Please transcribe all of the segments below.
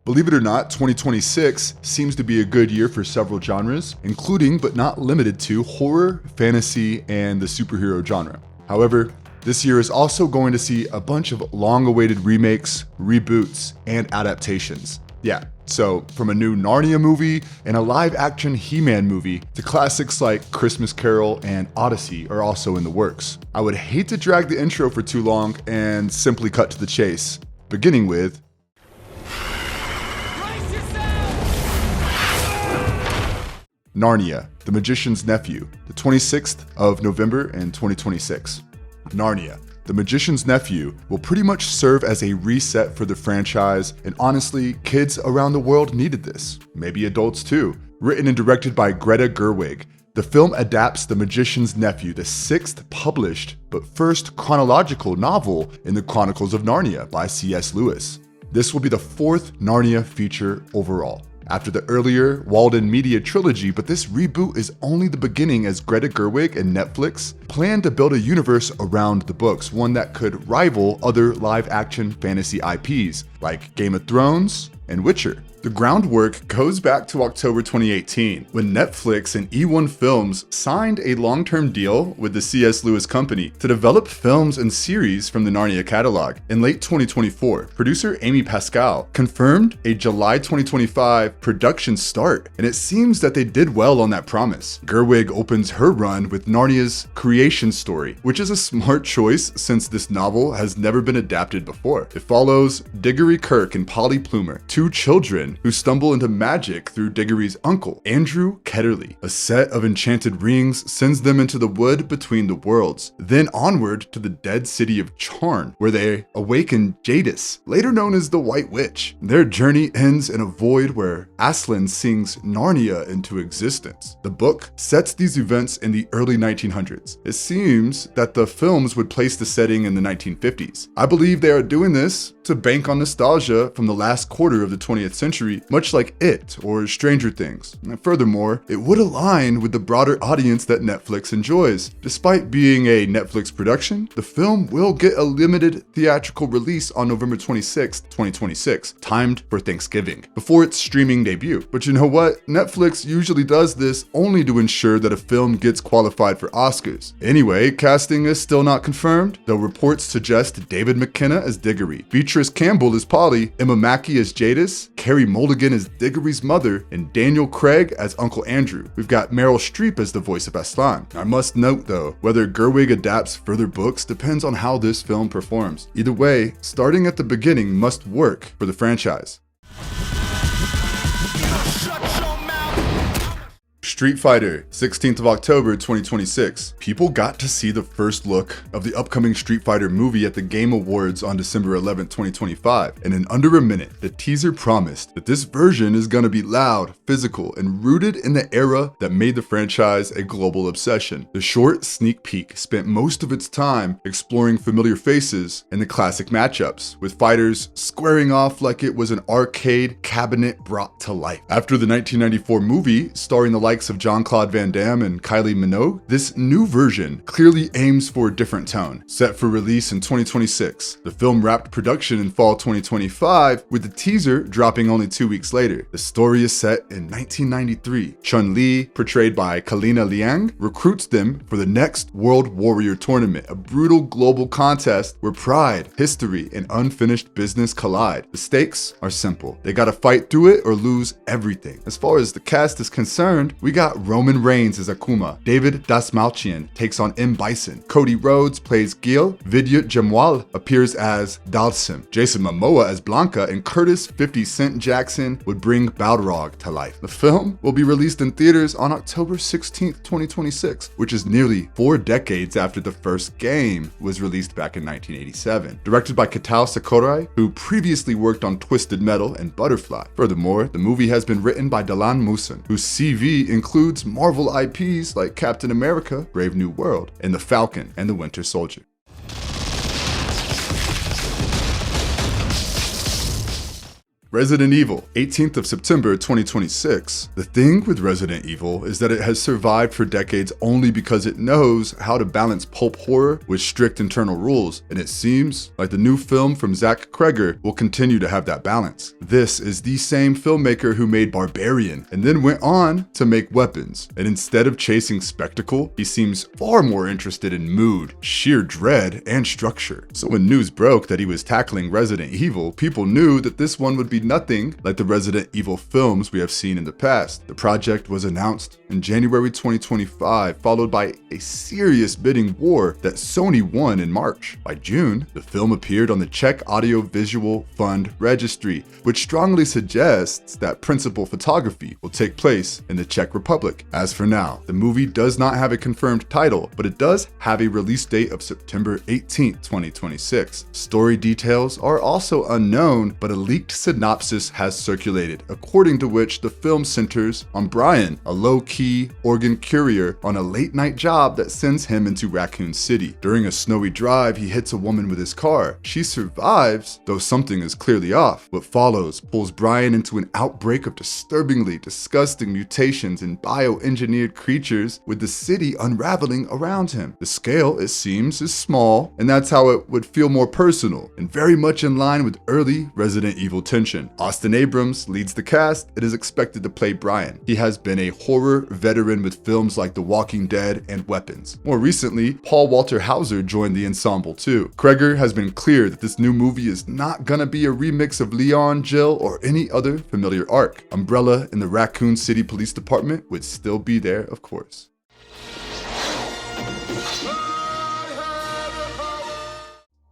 Believe it or not, 2026 seems to be a good year for several genres, including but not limited to horror, fantasy, and the superhero genre. However, this year is also going to see a bunch of long-awaited remakes, reboots, and adaptations. Yeah, so from a new Narnia movie and a live-action He-Man movie to classics like Christmas Carol and Odyssey are also in the works. I would hate to drag the intro for too long and simply cut to the chase, beginning with Narnia, The Magician's Nephew, the 26th of November in 2026. Narnia, The Magician's Nephew will pretty much serve as a reset for the franchise, and honestly, kids around the world needed this. Maybe adults too. Written and directed by Greta Gerwig, the film adapts The Magician's Nephew, the sixth published but first chronological novel in the Chronicles of Narnia by C.S. Lewis. This will be the fourth Narnia feature overall, after the earlier Walden Media trilogy, but this reboot is only the beginning as Greta Gerwig and Netflix plan to build a universe around the books, one that could rival other live-action fantasy IPs like Game of Thrones and Witcher. The groundwork goes back to October 2018, when Netflix and E1 Films signed a long-term deal with the C.S. Lewis Company to develop films and series from the Narnia catalog. In late 2024, producer Amy Pascal confirmed a July 2025 production start, and it seems that they did well on that promise. Gerwig opens her run with Narnia's creation story, which is a smart choice since this novel has never been adapted before. It follows Diggory Kirk and Polly Plumer, two children who stumble into magic through Diggory's uncle, Andrew Ketterly. A set of enchanted rings sends them into the wood between the worlds, then onward to the dead city of Charn, where they awaken Jadis, later known as the White Witch. Their journey ends in a void where Aslan sings Narnia into existence. The book sets these events in the early 1900s. It seems that the films would place the setting in the 1950s. I believe they are doing this to bank on nostalgia from the last quarter of the 20th century, much like It or Stranger Things. And furthermore, it would align with the broader audience that Netflix enjoys. Despite being a Netflix production, the film will get a limited theatrical release on November 26, 2026, timed for Thanksgiving, before its streaming debut. But you know what? Netflix usually does this only to ensure that a film gets qualified for Oscars. Anyway, casting is still not confirmed, though reports suggest David McKenna as Diggory, Beatrice Campbell as Polly, Emma Mackey as Jadis, Carey Mulligan as Diggory's mother, and Daniel Craig as Uncle Andrew. We've got Meryl Streep as the voice of Aslan. I must note though, whether Gerwig adapts further books depends on how this film performs. Either way, starting at the beginning must work for the franchise. Street Fighter, 16th of October 2026. People got to see the first look of the upcoming Street Fighter movie at the Game Awards on December 11th, 2025, and in under a minute, the teaser promised that this version is gonna be loud, physical, and rooted in the era that made the franchise a global obsession. The short sneak peek spent most of its time exploring familiar faces and the classic matchups, with fighters squaring off like it was an arcade cabinet brought to life. After the 1994 movie, starring the likes of Jean-Claude Van Damme and Kylie Minogue, this new version clearly aims for a different tone. Set for release in 2026, the film wrapped production in fall 2025, with the teaser dropping only 2 weeks later. The story is set in 1993. Chun-Li, portrayed by Kalina Liang, recruits them for the next World Warrior Tournament, a brutal global contest where pride, history, and unfinished business collide. The stakes are simple. They gotta fight through it or lose everything. As far as the cast is concerned, we got Roman Reigns as Akuma, David Dastmalchian takes on M. Bison, Cody Rhodes plays Gil, Vidyut Jamwal appears as Dalsim, Jason Momoa as Blanca, and Curtis 50 Cent Jackson would bring Balrog to life. The film will be released in theaters on October 16th, 2026, which is nearly 4 decades after the first game was released back in 1987. Directed by Kitao Sakurai, who previously worked on Twisted Metal and Butterfly. Furthermore, the movie has been written by Dalan Musin, whose CV includes Marvel IPs like Captain America, Brave New World, and The Falcon and the Winter Soldier. Resident Evil, 18th of September 2026. The thing with Resident Evil is that it has survived for decades only because it knows how to balance pulp horror with strict internal rules, and it seems like the new film from Zach Kreger will continue to have that balance. This is the same filmmaker who made Barbarian and then went on to make Weapons, and instead of chasing spectacle, he seems far more interested in mood, sheer dread, and structure. So when news broke that he was tackling Resident Evil, people knew that this one would be nothing like the Resident Evil films we have seen in the past. The project was announced in January 2025, followed by a serious bidding war that Sony won in March. By June, the film appeared on the Czech Audiovisual Fund Registry, which strongly suggests that principal photography will take place in the Czech Republic. As for now, the movie does not have a confirmed title, but it does have a release date of September 18th, 2026. Story details are also unknown, but a leaked synopsis has circulated, according to which the film centers on Brian, a low-key organ courier on a late-night job that sends him into Raccoon City. During a snowy drive, he hits a woman with his car. She survives, though something is clearly off. What follows pulls Brian into an outbreak of disturbingly disgusting mutations in bioengineered creatures, with the city unraveling around him. The scale, it seems, is small, and that's how it would feel more personal, and very much in line with early Resident Evil tension. Austin Abrams leads the cast and is expected to play Brian. He has been a horror veteran with films like The Walking Dead and Weapons. More recently, Paul Walter Hauser joined the ensemble too. Kreger has been clear that this new movie is not gonna be a remix of Leon, Jill, or any other familiar arc. Umbrella and the Raccoon City Police Department would still be there, of course.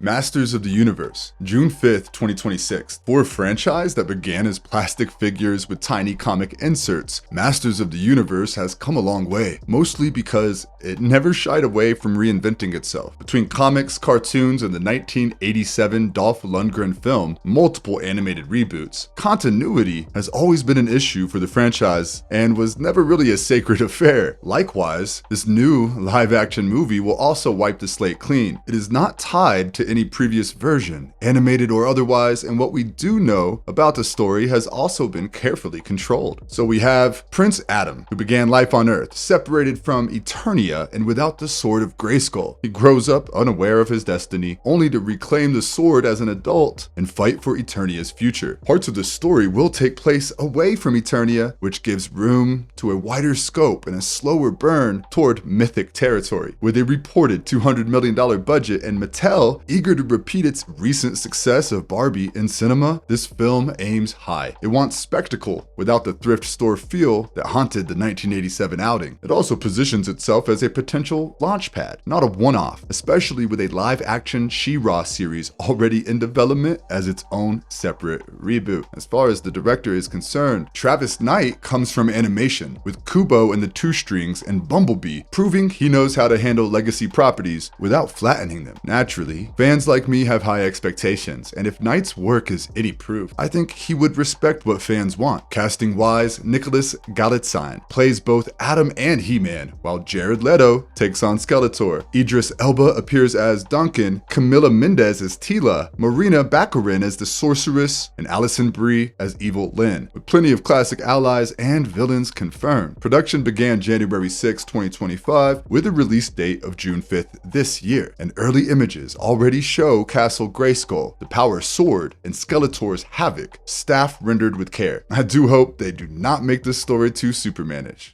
Masters of the Universe, June 5th, 2026. For a franchise that began as plastic figures with tiny comic inserts, Masters of the Universe has come a long way, mostly because it never shied away from reinventing itself. Between comics, cartoons, and the 1987 Dolph Lundgren film, multiple animated reboots, continuity has always been an issue for the franchise and was never really a sacred affair. Likewise, this new live-action movie will also wipe the slate clean. It is not tied to any previous version, animated or otherwise, and what we do know about the story has also been carefully controlled. So we have Prince Adam, who began life on Earth, separated from Eternia and without the Sword of Grayskull. He grows up unaware of his destiny, only to reclaim the sword as an adult and fight for Eternia's future. Parts of the story will take place away from Eternia, which gives room to a wider scope and a slower burn toward mythic territory. With a reported $200 million budget and Mattel eager to repeat its recent success of Barbie in cinema, this film aims high. It wants spectacle without the thrift store feel that haunted the 1987 outing. It also positions itself as a potential launchpad, not a one-off, especially with a live-action She-Ra series already in development as its own separate reboot. As far as the director is concerned, Travis Knight comes from animation, with Kubo and the Two Strings and Bumblebee, proving he knows how to handle legacy properties without flattening them. Naturally, fans like me have high expectations, and if Knight's work is any proof, I think he would respect what fans want. Casting-wise, Nicholas Galitzine plays both Adam and He-Man, while Jared Leto takes on Skeletor. Idris Elba appears as Duncan, Camila Mendez as Tila, Marina Baccarin as the Sorceress, and Alison Brie as Evil Lynn, with plenty of classic allies and villains confirmed. Production began January 6, 2025, with a release date of June 5th this year, and early images already show Castle Grayskull, the Power Sword, and Skeletor's Havoc, staff rendered with care. I do hope they do not make this story too Supermanish.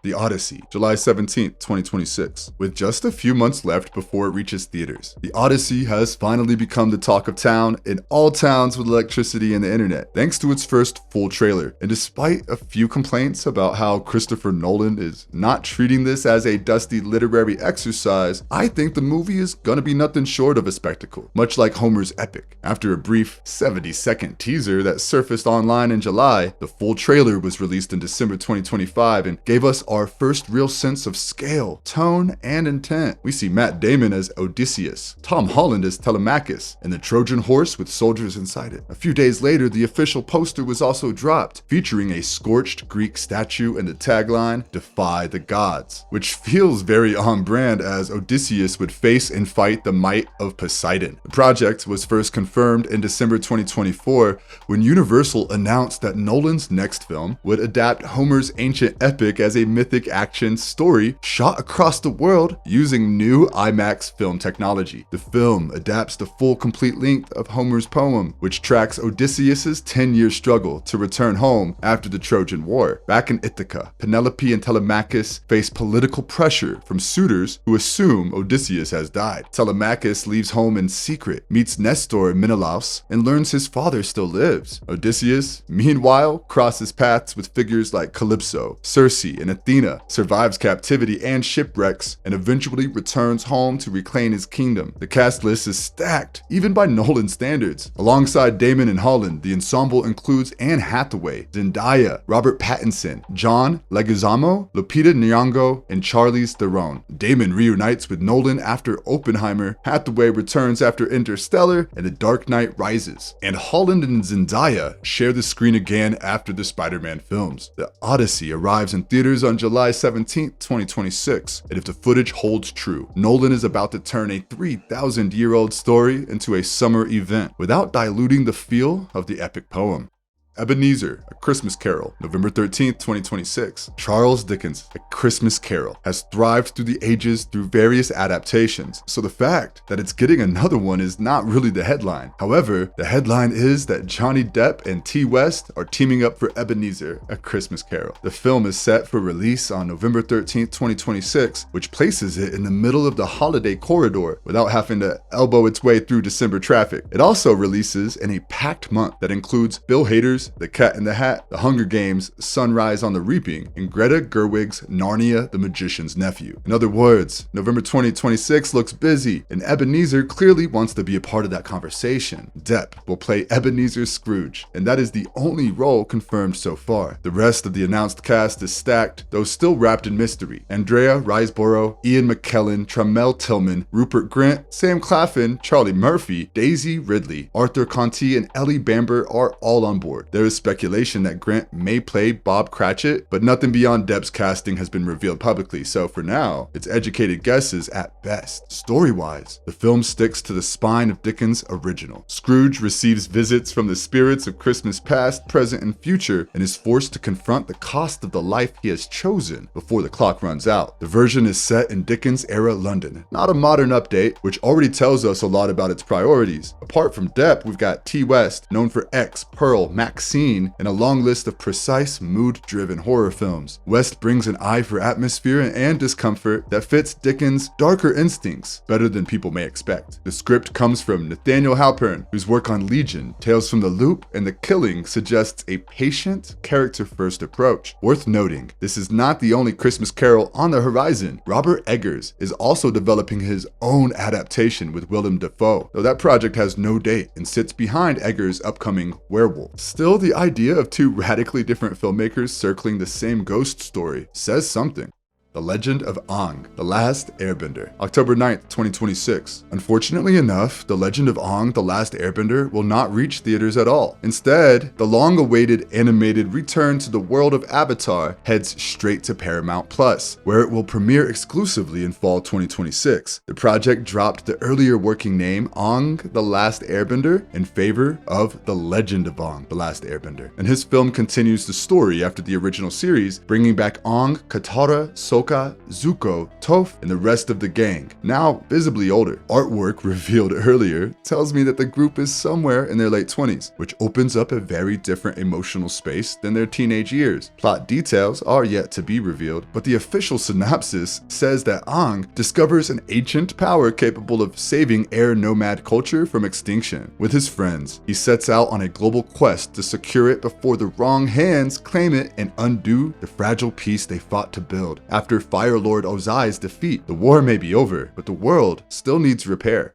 The Odyssey, July 17th, 2026. With just a few months left before it reaches theaters, The Odyssey has finally become the talk of town in all towns with electricity and the internet, thanks to its first full trailer. And despite a few complaints about how Christopher Nolan is not treating this as a dusty literary exercise, I think the movie is gonna be nothing short of a spectacle, much like Homer's epic. After a brief 70-second teaser that surfaced online in July, the full trailer was released in December 2025 and gave us our first real sense of scale, tone, and intent. We see Matt Damon as Odysseus, Tom Holland as Telemachus, and the Trojan horse with soldiers inside it. A few days later, the official poster was also dropped, featuring a scorched Greek statue and the tagline, "Defy the Gods," which feels very on brand as Odysseus would face and fight the might of Poseidon. The project was first confirmed in December 2024 when Universal announced that Nolan's next film would adapt Homer's ancient epic as a mythic action story shot across the world using new IMAX film technology. The film adapts the full complete length of Homer's poem, which tracks Odysseus's 10-year struggle to return home after the Trojan War. Back in Ithaca, Penelope and Telemachus face political pressure from suitors who assume Odysseus has died. Telemachus leaves home in secret, meets Nestor in Menelaus, and learns his father still lives. Odysseus, meanwhile, crosses paths with figures like Calypso, Circe, and Athena, survives captivity and shipwrecks, and eventually returns home to reclaim his kingdom. The cast list is stacked, even by Nolan standards. Alongside Damon and Holland, the ensemble includes Anne Hathaway, Zendaya, Robert Pattinson, John Leguizamo, Lupita Nyong'o, and Charlize Theron. Damon reunites with Nolan after Oppenheimer, Hathaway returns after Interstellar, and The Dark Knight Rises. And Holland and Zendaya share the screen again after the Spider-Man films. The Odyssey arrives in theaters on July 17, 2026, and if the footage holds true, Nolan is about to turn a 3,000-year-old story into a summer event without diluting the feel of the epic poem. Ebenezer, A Christmas Carol, November 13th, 2026. Charles Dickens' A Christmas Carol has thrived through the ages through various adaptations, so the fact that it's getting another one is not really the headline. However, the headline is that Johnny Depp and T. West are teaming up for Ebenezer, A Christmas Carol. The film is set for release on November 13th, 2026, which places it in the middle of the holiday corridor without having to elbow its way through December traffic. It also releases in a packed month that includes Bill Hader's The Cat in the Hat, The Hunger Games, Sunrise on the Reaping, and Greta Gerwig's Narnia, the Magician's Nephew. In other words, November 2026 looks busy, and Ebenezer clearly wants to be a part of that conversation. Depp will play Ebenezer Scrooge, and that is the only role confirmed so far. The rest of the announced cast is stacked, though still wrapped in mystery. Andrea Riseborough, Ian McKellen, Tramell Tillman, Rupert Grint, Sam Claflin, Charlie Murphy, Daisy Ridley, Arthur Conti, and Ellie Bamber are all on board. There is speculation that Grint may play Bob Cratchit, but nothing beyond Depp's casting has been revealed publicly, so for now, it's educated guesses at best. Story-wise, the film sticks to the spine of Dickens' original. Scrooge receives visits from the spirits of Christmas past, present, and future, and is forced to confront the cost of the life he has chosen before the clock runs out. The version is set in Dickens-era London, not a modern update, which already tells us a lot about its priorities. Apart from Depp, we've got T. West, known for X, Pearl, Maxine, and a long list of precise, mood-driven horror films. West brings an eye for atmosphere and discomfort that fits Dickens' darker instincts better than people may expect. The script comes from Nathaniel Halpern, whose work on Legion, Tales from the Loop, and The Killing suggests a patient, character-first approach. Worth noting, this is not the only Christmas Carol on the horizon. Robert Eggers is also developing his own adaptation with Willem Dafoe, though that project has no date and sits behind Eggers' upcoming Werewolf. Still, the idea of two radically different filmmakers circling the same ghost story says something. The Legend of Aang, The Last Airbender, October 9th, 2026. Unfortunately enough, The Legend of Aang, The Last Airbender will not reach theaters at all. Instead, the long-awaited animated return to the world of Avatar heads straight to Paramount Plus, where it will premiere exclusively in fall 2026. The project dropped the earlier working name Aang, The Last Airbender in favor of The Legend of Aang, The Last Airbender. And his film continues the story after the original series, bringing back Aang, Katara, Sokka, Zuko, Toph, and the rest of the gang, now visibly older. Artwork revealed earlier tells me that the group is somewhere in their late 20s, which opens up a very different emotional space than their teenage years. Plot details are yet to be revealed, but the official synopsis says that Aang discovers an ancient power capable of saving air nomad culture from extinction. With his friends, he sets out on a global quest to secure it before the wrong hands claim it and undo the fragile peace they fought to build. After Fire Lord Ozai's defeat, the war may be over, but the world still needs repair.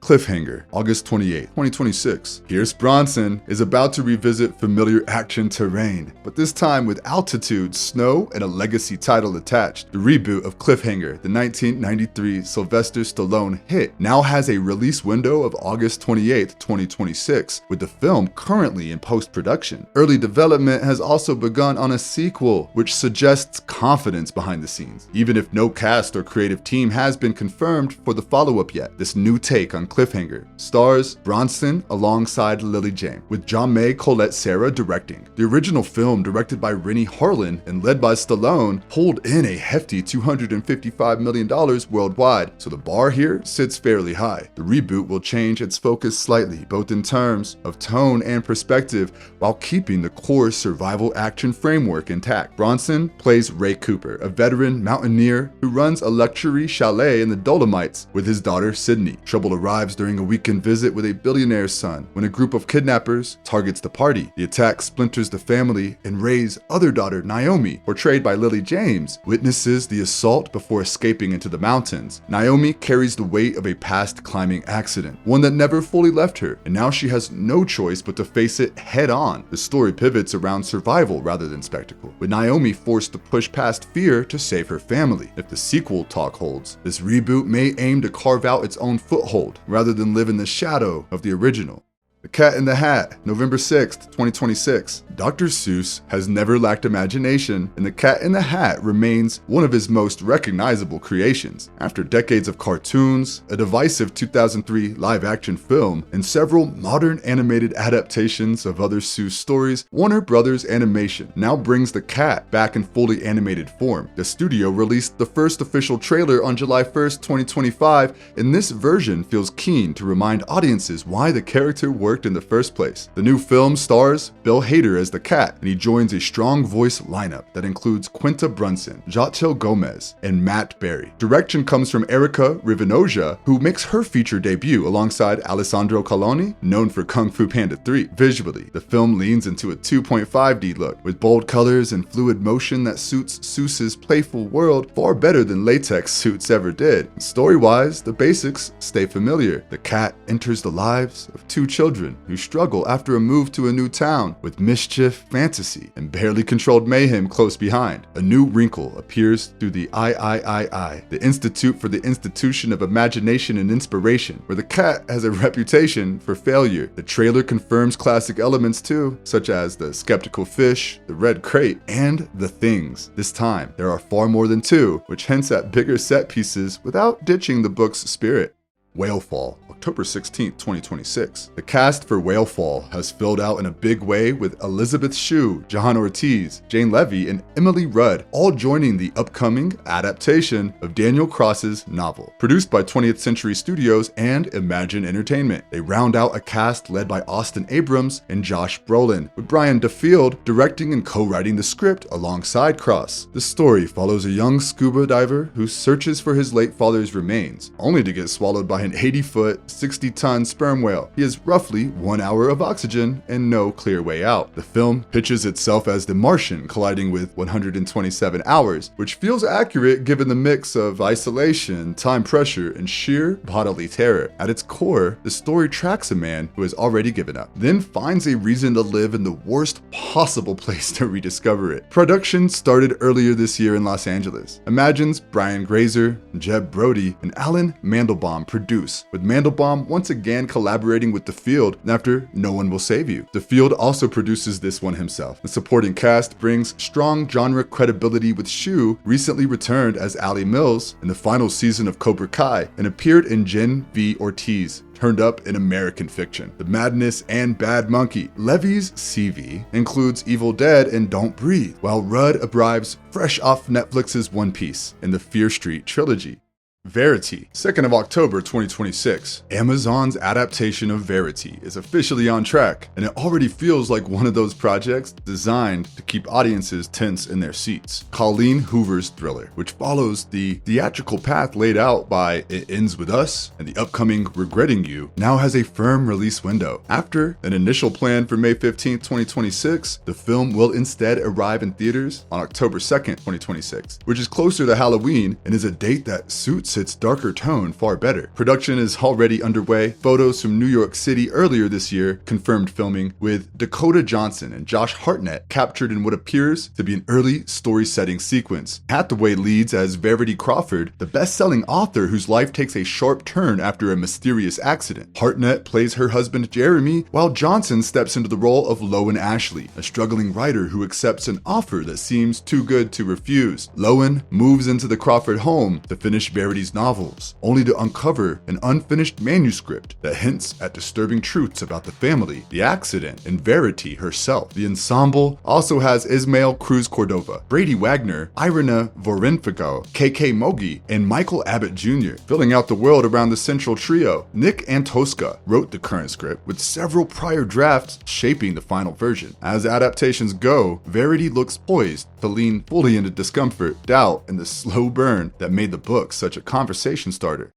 Cliffhanger, August 28, 2026. Pierce Bronson is about to revisit familiar action terrain, but this time with altitude, snow, and a legacy title attached. The reboot of Cliffhanger, the 1993 Sylvester Stallone hit, now has a release window of August 28, 2026, with the film currently in post-production. Early development has also begun on a sequel, which suggests confidence behind the scenes, even if no cast or creative team has been confirmed for the follow-up yet. This new take on Cliffhanger stars Bronson alongside Lily James, with John Colette Sarah directing. The original film, directed by Rennie Harlin and led by Stallone, pulled in a hefty $255 million worldwide, so the bar here sits fairly high. The reboot will change its focus slightly, both in terms of tone and perspective, while keeping the core survival action framework intact. Bronson plays Ray Cooper, a veteran mountaineer who runs a luxury chalet in the Dolomites with his daughter Sydney. Trouble arrives during a weekend visit with a billionaire's son when a group of kidnappers targets the party. The attack splinters the family, and Ray's other daughter, Naomi, portrayed by Lily James, witnesses the assault before escaping into the mountains. Naomi carries the weight of a past climbing accident, one that never fully left her, and now she has no choice but to face it head on. The story pivots around survival rather than spectacle, with Naomi forced to push past fear to save her family. If the sequel talk holds, this reboot may aim to carve out its own foothold rather than live in the shadow of the original. The Cat in the Hat, November 6th, 2026. Dr. Seuss has never lacked imagination, and The Cat in the Hat remains one of his most recognizable creations. After decades of cartoons, a divisive 2003 live-action film, and several modern animated adaptations of other Seuss stories, Warner Brothers Animation now brings the cat back in fully animated form. The studio released the first official trailer on July 1st, 2025, and this version feels keen to remind audiences why the character worked in the first place. The new film stars Bill Hader as the cat, and he joins a strong voice lineup that includes Quinta Brunson, Jachel Gomez, and Matt Berry. Direction comes from Erica Rivenoja, who makes her feature debut alongside Alessandro Caloni, known for Kung Fu Panda 3. Visually, the film leans into a 2.5D look, with bold colors and fluid motion that suits Seuss's playful world far better than latex suits ever did. Story-wise, the basics stay familiar. The cat enters the lives of two children who struggle after a move to a new town, with mischief, fantasy, and barely controlled mayhem close behind. A new wrinkle appears through the III, the Institute for the Institution of Imagination and Inspiration, where the cat has a reputation for failure. The trailer confirms classic elements too, such as the skeptical fish, the red crate, and the things. This time, there are far more than two, which hints at bigger set pieces without ditching the book's spirit. Whalefall, October 16, 2026. The cast for Whalefall has filled out in a big way, with Elizabeth Shue, Jahan Ortiz, Jane Levy, and Emily Rudd all joining the upcoming adaptation of Daniel Cross's novel. Produced by 20th Century Studios and Imagine Entertainment, they round out a cast led by Austin Abrams and Josh Brolin, with Brian DeField directing and co-writing the script alongside Cross. The story follows a young scuba diver who searches for his late father's remains, only to get swallowed by an 80-foot, 60-ton sperm whale. He has roughly 1 hour of oxygen and no clear way out. The film pitches itself as The Martian colliding with 127 hours, which feels accurate given the mix of isolation, time pressure, and sheer bodily terror. At its core, the story tracks a man who has already given up, then finds a reason to live in the worst possible place to rediscover it. Production started earlier this year in Los Angeles. Imagine's Brian Grazer, Jeb Brody, and Alan Mandelbaum produced, with Mandelbaum once again collaborating with DeField after No One Will Save You. DeField also produces this one himself. The supporting cast brings strong genre credibility, with Shue recently returned as Allie Mills in the final season of Cobra Kai and appeared in Jen V. Ortiz, turned up in American Fiction, The Madness, and Bad Monkey. Levy's CV includes Evil Dead and Don't Breathe, while Rudd arrives fresh off Netflix's One Piece and the Fear Street trilogy. Verity, 2nd of October 2026. Amazon's adaptation of Verity is officially on track, and it already feels like one of those projects designed to keep audiences tense in their seats. Colleen Hoover's thriller, which follows the theatrical path laid out by It Ends With Us and the upcoming Regretting You, now has a firm release window. After an initial plan for May 15, 2026, the film will instead arrive in theaters on October 2nd, 2026, which is closer to Halloween and is a date that suits suits its darker tone far better. Production is already underway. Photos from New York City earlier this year confirmed filming, with Dakota Johnson and Josh Hartnett captured in what appears to be an early story-setting sequence. Hathaway leads as Verity Crawford, the best-selling author whose life takes a sharp turn after a mysterious accident. Hartnett plays her husband Jeremy, while Johnson steps into the role of Lowen Ashley, a struggling writer who accepts an offer that seems too good to refuse. Lowen moves into the Crawford home to finish Verity's novels, only to uncover an unfinished manuscript that hints at disturbing truths about the family, the accident, and Verity herself. The ensemble also has Ismael Cruz Cordova, Brady Wagner, Irina Vorenfico, KK Mogi, and Michael Abbott Jr. Filling out the world around the central trio. Nick Antosca wrote the current script, with several prior drafts shaping the final version. As adaptations go, Verity looks poised to lean fully into discomfort, doubt, and the slow burn that made the book such a conversation starter.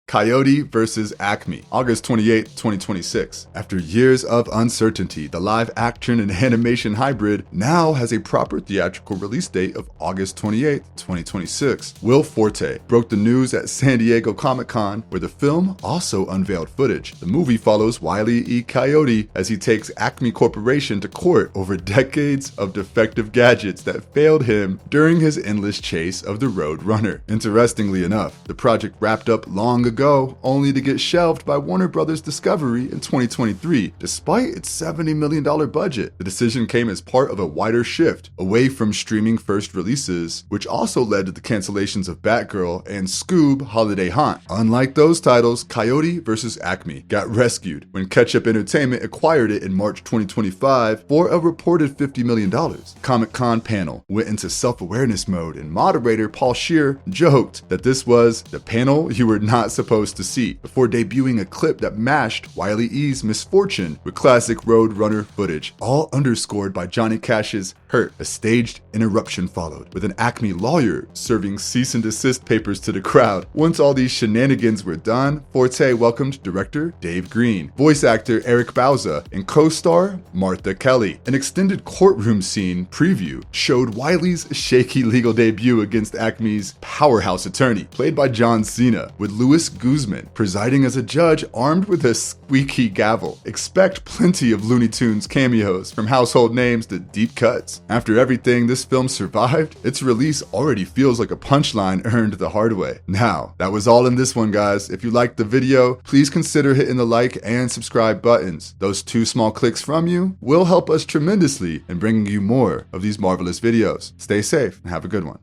Coyote vs. Acme, August 28, 2026. After years of uncertainty, the live action and animation hybrid now has a proper theatrical release date of August 28, 2026. Will Forte broke the news at San Diego Comic-Con, where the film also unveiled footage. The movie follows Wile E. Coyote as he takes Acme Corporation to court over decades of defective gadgets that failed him during his endless chase of the Road Runner. Interestingly enough, the project wrapped up long ago, only to get shelved by Warner Brothers Discovery in 2023, despite its $70 million budget. The decision came as part of a wider shift away from streaming first releases, which also led to the cancellations of Batgirl and Scoob Holiday Haunt. Unlike those titles, Coyote vs. Acme got rescued when Ketchup Entertainment acquired it in March 2025 for a reported $50 million. Comic-Con panel went into self-awareness mode, and moderator Paul Scheer joked that this was the panel you were not supposed to see, before debuting a clip that mashed Wile E's misfortune with classic Road Runner footage, all underscored by Johnny Cash's Hurt. A staged interruption followed, with an Acme lawyer serving cease and desist papers to the crowd. Once all these shenanigans were done, Forte welcomed director Dave Green, voice actor Eric Bauza, and co-star Martha Kelly. An extended courtroom scene preview showed Wiley's shaky legal debut against Acme's powerhouse attorney, played by John Cena, with Louis Guzman presiding as a judge armed with a squeaky gavel. Expect plenty of Looney Tunes cameos, from household names to deep cuts. After everything this film survived, its release already feels like a punchline earned the hard way. Now, that was all in this one, guys. If you liked the video, please consider hitting the like and subscribe buttons. Those 2 small clicks from you will help us tremendously in bringing you more of these marvelous videos. Stay safe and have a good one.